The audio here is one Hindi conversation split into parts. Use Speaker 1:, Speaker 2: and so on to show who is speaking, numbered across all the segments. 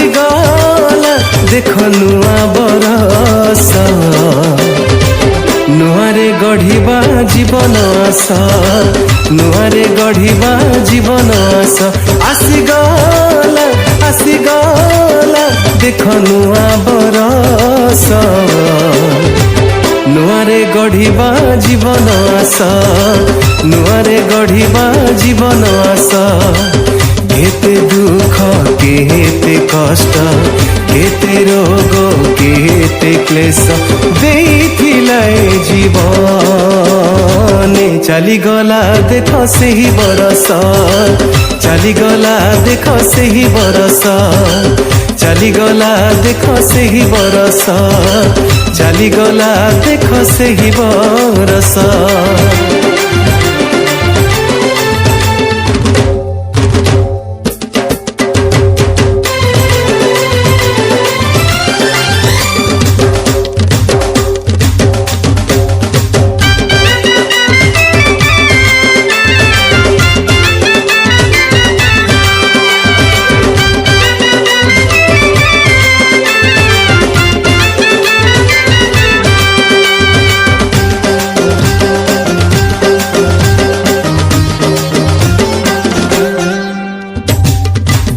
Speaker 1: आसीगला देख नुआ बरस नुआरे गढ़िबा जीवन आस नुआरे गढ़िबा जीवन आस आसीगला देख नुआ बरस नुआरे गढ़िबा जीवन आस नुआरे गढ़िबा जीवन आस केते दुख केते कष्ट केते रोग केते क्लेश देइथिलाए जीवन चलीगला देख सेही बरस चलीगला देख सेही बरस चलीगला देख सेही बरस चलीगला देख सेही बरस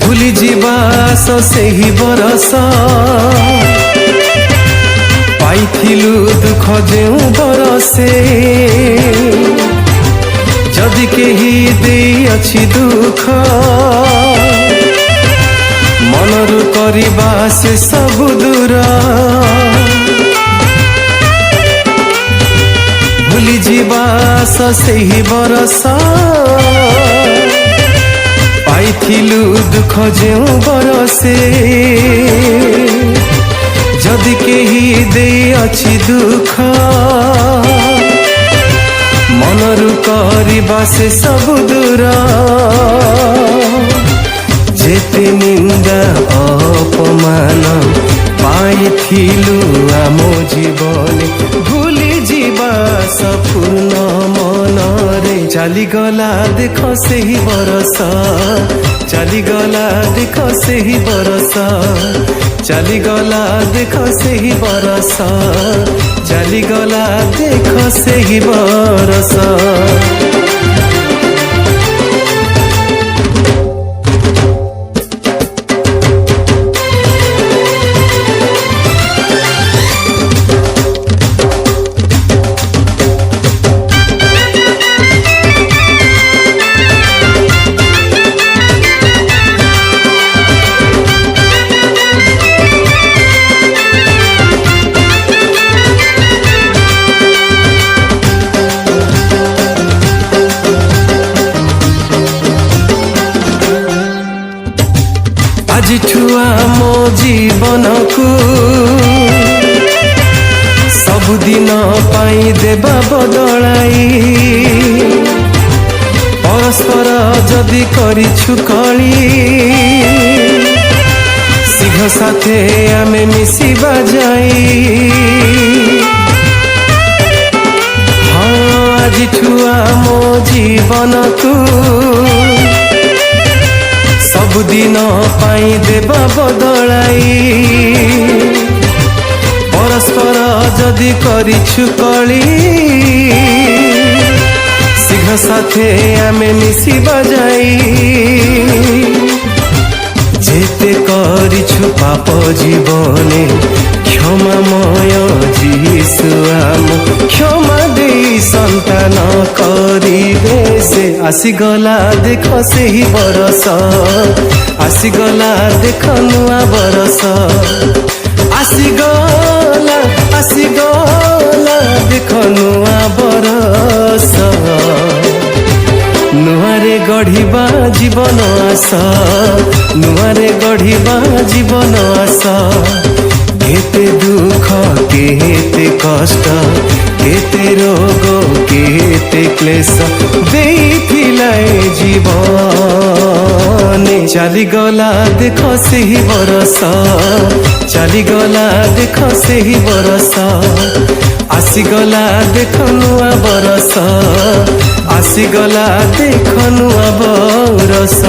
Speaker 1: भूली जीवास सेही बरस पाइथिलु दुख जेउ बरसे जदि केही देई अछि दुख मनरु करिबा से सब दूर भूली जीवास सेही बरस पाइथिलु दुख जेउ बरसे जदि केही देई अछि दुख मनरु करिबा से सब दूर जेते निंदा अपमान पाइथिलु आम जीवन भूली जीवा सपूर्ण मनरे चलीगला देख सेही बरस चलीगला देख सेही बरस चलीगला देख सेही बरस चलीगला देख सेही बरस आजिठुआ मो जीवन को सबुदिन पाई देबा बदलाई परस्पर जदि करिछु कली सिंह साथे आमे मिसिबा जाई हाँ आजिठुआ मो जीवन को सबुदिन पाई देबा बदलाई परस्पर जदि करिछु कली सिंह साथे आमे मिसिबा जाई जेते करिछु पाप जीवने क्षमामय जीसु आम क्षमा देई संतान करिबे से आसीगला देख सेही बरस आसीगला देख नुआ बरस आसीगला देख नुआ बरस नुआरे गढ़िबा जीवन आस नुआरे गढ़िबा जीवन आस केते दुख केते कष्ट केते रोग केते क्लेश देइथिलाए जीवन चलीगला देख सेही बरस चलीगला देख सेही बरस आसीगला देख नुआ बरस आसीगला देख नुआ बरस।